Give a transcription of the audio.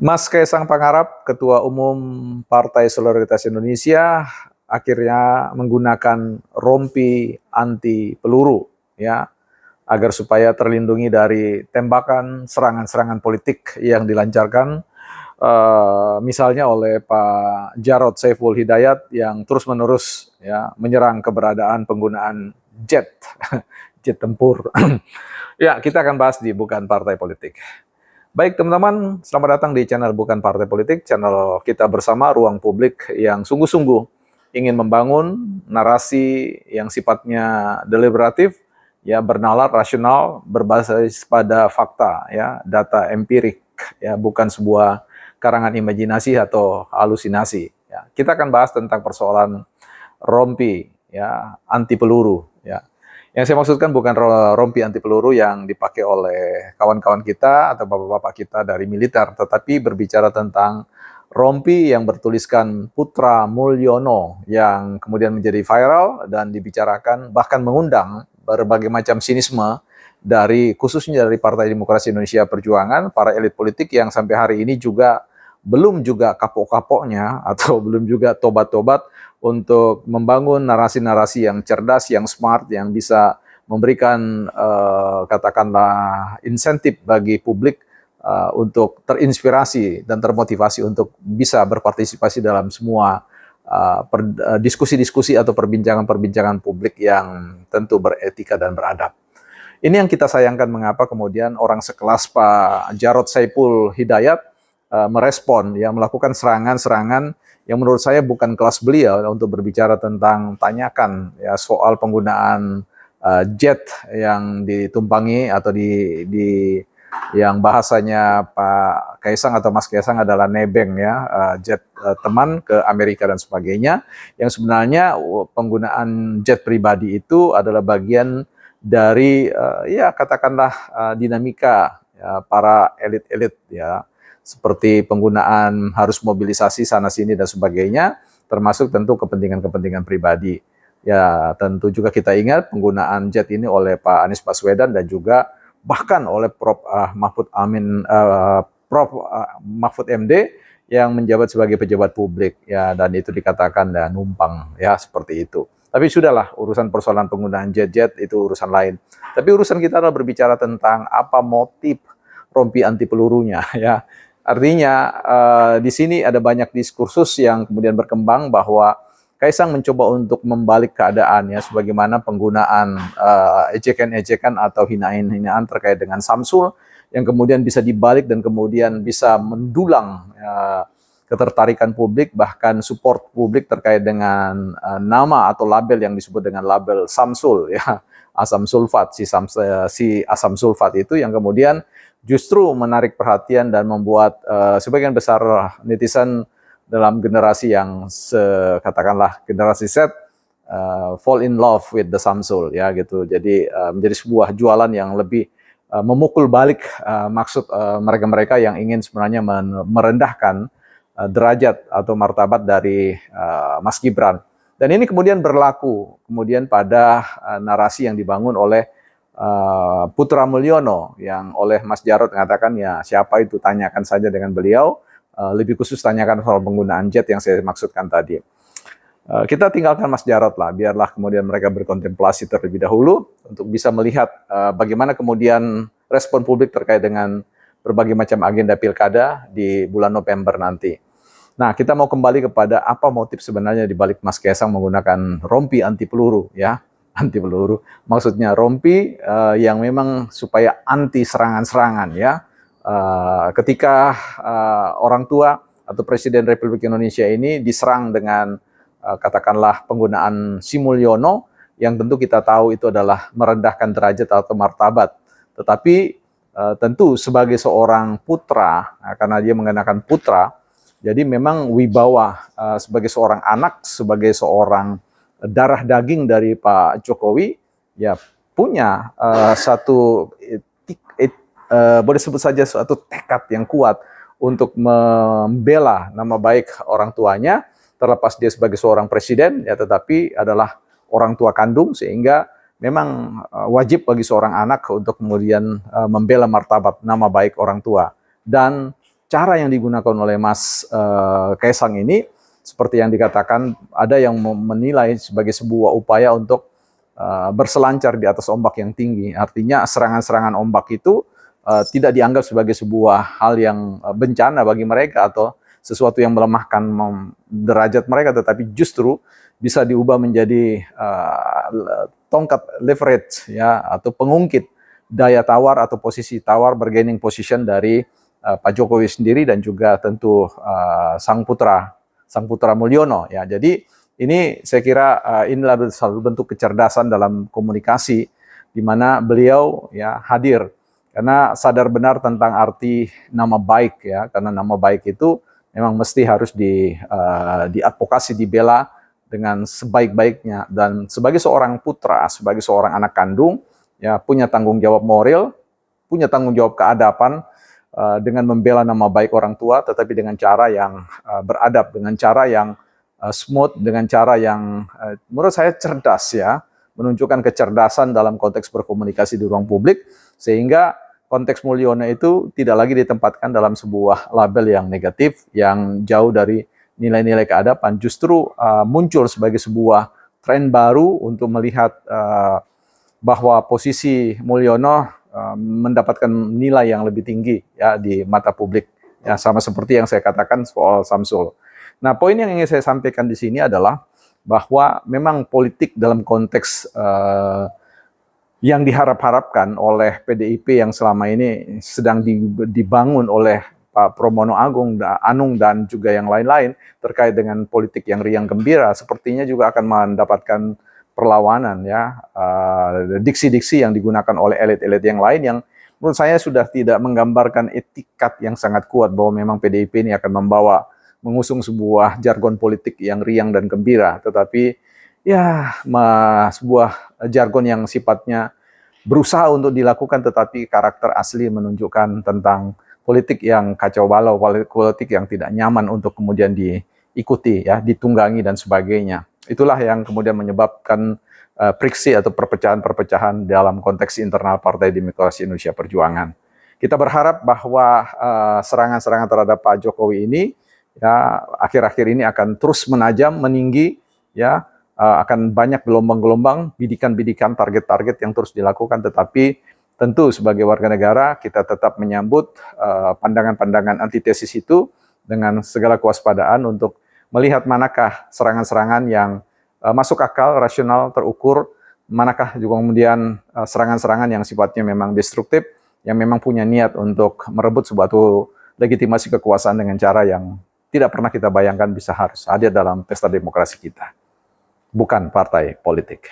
Mas Kaisang Pangarap, Ketua Umum Partai Solidaritas Indonesia, akhirnya menggunakan rompi anti peluru, ya, agar supaya terlindungi dari tembakan serangan-serangan politik yang dilancarkan, misalnya oleh Pak Jarod Saiful Hidayat yang terus-menerus ya menyerang keberadaan penggunaan jet, jet tempur. Ya, kita akan bahas di Bukan Partai Politik. Baik teman-teman, selamat datang di channel Bukan Partai Politik, channel kita bersama ruang publik yang sungguh-sungguh ingin membangun narasi yang sifatnya deliberatif, ya bernalar, rasional, berbasis pada fakta, ya data empirik, ya bukan sebuah karangan imajinasi atau halusinasi. Ya, kita akan bahas tentang persoalan rompi, ya anti peluru, ya. Yang saya maksudkan bukan rompi anti peluru yang dipakai oleh kawan-kawan kita atau bapak-bapak kita dari militer, tetapi berbicara tentang rompi yang bertuliskan Putra Mulyono yang kemudian menjadi viral dan dibicarakan bahkan mengundang berbagai macam sinisme dari khususnya dari Partai Demokrasi Indonesia Perjuangan, para elit politik yang sampai hari ini juga belum juga kapok-kapoknya atau belum juga tobat-tobat untuk membangun narasi-narasi yang cerdas, yang smart, yang bisa memberikan katakanlah insentif bagi publik untuk terinspirasi dan termotivasi untuk bisa berpartisipasi dalam semua diskusi-diskusi atau perbincangan-perbincangan publik yang tentu beretika dan beradab. Ini yang kita sayangkan mengapa kemudian orang sekelas Pak Jarod Saiful Hidayat merespon, ya melakukan serangan-serangan yang menurut saya bukan kelas beliau untuk berbicara tentang tanyakan ya soal penggunaan jet yang ditumpangi atau di yang bahasanya Pak Kaisang atau Mas Kaisang adalah nebeng ya, jet teman ke Amerika dan sebagainya, yang sebenarnya penggunaan jet pribadi itu adalah bagian dari ya katakanlah dinamika ya, para elit-elit ya, seperti penggunaan harus mobilisasi sana sini dan sebagainya, termasuk tentu kepentingan-kepentingan pribadi. Ya tentu juga kita ingat penggunaan jet ini oleh Pak Anies Baswedan dan juga bahkan oleh Prof. Mahfud Amin, Prof. Mahfud MD yang menjabat sebagai pejabat publik ya, dan itu dikatakan dan numpang ya seperti itu. Tapi sudahlah, urusan persoalan penggunaan jet-jet itu urusan lain. Tapi urusan kita adalah berbicara tentang apa motif rompi anti pelurunya ya. Artinya di sini ada banyak diskursus yang kemudian berkembang bahwa Kaisang mencoba untuk membalik keadaannya sebagaimana penggunaan ejekan-ejekan atau hinaan-hinaan terkait dengan Samsul yang kemudian bisa dibalik dan kemudian bisa mendulang ketertarikan publik, bahkan support publik terkait dengan nama atau label yang disebut dengan label Samsul ya, asam sulfat, si asam sulfat itu yang kemudian justru menarik perhatian dan membuat sebagian besar netizen dalam generasi yang katakanlah generasi Z fall in love with the Samsul ya gitu. Jadi menjadi sebuah jualan yang lebih memukul balik maksud mereka-mereka yang ingin sebenarnya merendahkan derajat atau martabat dari Mas Gibran. Dan ini kemudian berlaku kemudian pada narasi yang dibangun oleh Putra Mulyono yang oleh Mas Jarod mengatakan ya siapa itu, tanyakan saja dengan beliau. Lebih khusus tanyakan soal penggunaan jet yang saya maksudkan tadi. Kita tinggalkan Mas Jarod lah, biarlah kemudian mereka berkontemplasi terlebih dahulu untuk bisa melihat bagaimana kemudian respon publik terkait dengan berbagai macam agenda pilkada di bulan November nanti. Nah, kita mau kembali kepada apa motif sebenarnya di balik Mas Kaisang menggunakan rompi anti peluru ya, anti peluru. Maksudnya rompi yang memang supaya anti serangan-serangan ya. Ketika orang tua atau Presiden Republik Indonesia ini diserang dengan katakanlah penggunaan si Mulyono yang tentu kita tahu itu adalah merendahkan derajat atau martabat. Tetapi tentu sebagai seorang putra, karena dia mengenakan putra, jadi memang wibawa sebagai seorang anak, sebagai seorang darah daging dari Pak Jokowi, ya punya satu boleh sebut saja suatu tekad yang kuat untuk membela nama baik orang tuanya, terlepas dia sebagai seorang presiden, ya tetapi adalah orang tua kandung, sehingga memang wajib bagi seorang anak untuk kemudian membela martabat nama baik orang tua. Dan cara yang digunakan oleh Mas Kaisang ini, seperti yang dikatakan, ada yang menilai sebagai sebuah upaya untuk berselancar di atas ombak yang tinggi. Artinya serangan-serangan ombak itu tidak dianggap sebagai sebuah hal yang bencana bagi mereka atau sesuatu yang melemahkan derajat mereka, tetapi justru bisa diubah menjadi tongkat leverage ya, atau pengungkit daya tawar atau posisi tawar, bargaining position dari Pak Jokowi sendiri dan juga tentu sang putra Mulyono ya. Jadi ini saya kira inilah satu bentuk kecerdasan dalam komunikasi di mana beliau ya hadir karena sadar benar tentang arti nama baik ya, karena nama baik itu memang mesti harus diadvokasi, dibela dengan sebaik-baiknya. Dan sebagai seorang putra, sebagai seorang anak kandung, ya punya tanggung jawab moral, punya tanggung jawab keadapan dengan membela nama baik orang tua, tetapi dengan cara yang beradab, dengan cara yang smooth, dengan cara yang menurut saya cerdas ya, menunjukkan kecerdasan dalam konteks berkomunikasi di ruang publik, sehingga konteks Mulyono itu tidak lagi ditempatkan dalam sebuah label yang negatif, yang jauh dari nilai-nilai keadapan, justru muncul sebagai sebuah tren baru untuk melihat bahwa posisi Mulyono mendapatkan nilai yang lebih tinggi ya di mata publik. Ya, sama seperti yang saya katakan soal Samsul. Nah, poin yang ingin saya sampaikan di sini adalah bahwa memang politik dalam konteks yang diharap-harapkan oleh PDIP yang selama ini sedang dibangun oleh Pak Pramono Anung dan juga yang lain-lain terkait dengan politik yang riang gembira, sepertinya juga akan mendapatkan perlawanan ya, diksi-diksi yang digunakan oleh elit-elit yang lain yang menurut saya sudah tidak menggambarkan etikat yang sangat kuat bahwa memang PDIP ini akan mengusung sebuah jargon politik yang riang dan gembira, tetapi ya sebuah jargon yang sifatnya berusaha untuk dilakukan, tetapi karakter asli menunjukkan tentang politik yang kacau balau, politik yang tidak nyaman untuk kemudian diikuti, ya, ditunggangi dan sebagainya. Itulah yang kemudian menyebabkan friksi atau perpecahan-perpecahan dalam konteks internal Partai Demokrasi Indonesia Perjuangan. Kita berharap bahwa serangan-serangan terhadap Pak Jokowi ini ya akhir-akhir ini akan terus menajam, meninggi, ya. Akan banyak gelombang-gelombang, bidikan-bidikan, target-target yang terus dilakukan, tetapi tentu sebagai warga negara kita tetap menyambut pandangan-pandangan antitesis itu dengan segala kewaspadaan untuk melihat manakah serangan-serangan yang masuk akal, rasional, terukur, manakah juga kemudian serangan-serangan yang sifatnya memang destruktif, yang memang punya niat untuk merebut suatu legitimasi kekuasaan dengan cara yang tidak pernah kita bayangkan bisa harus hadir dalam pesta demokrasi kita. Bukan partai politik.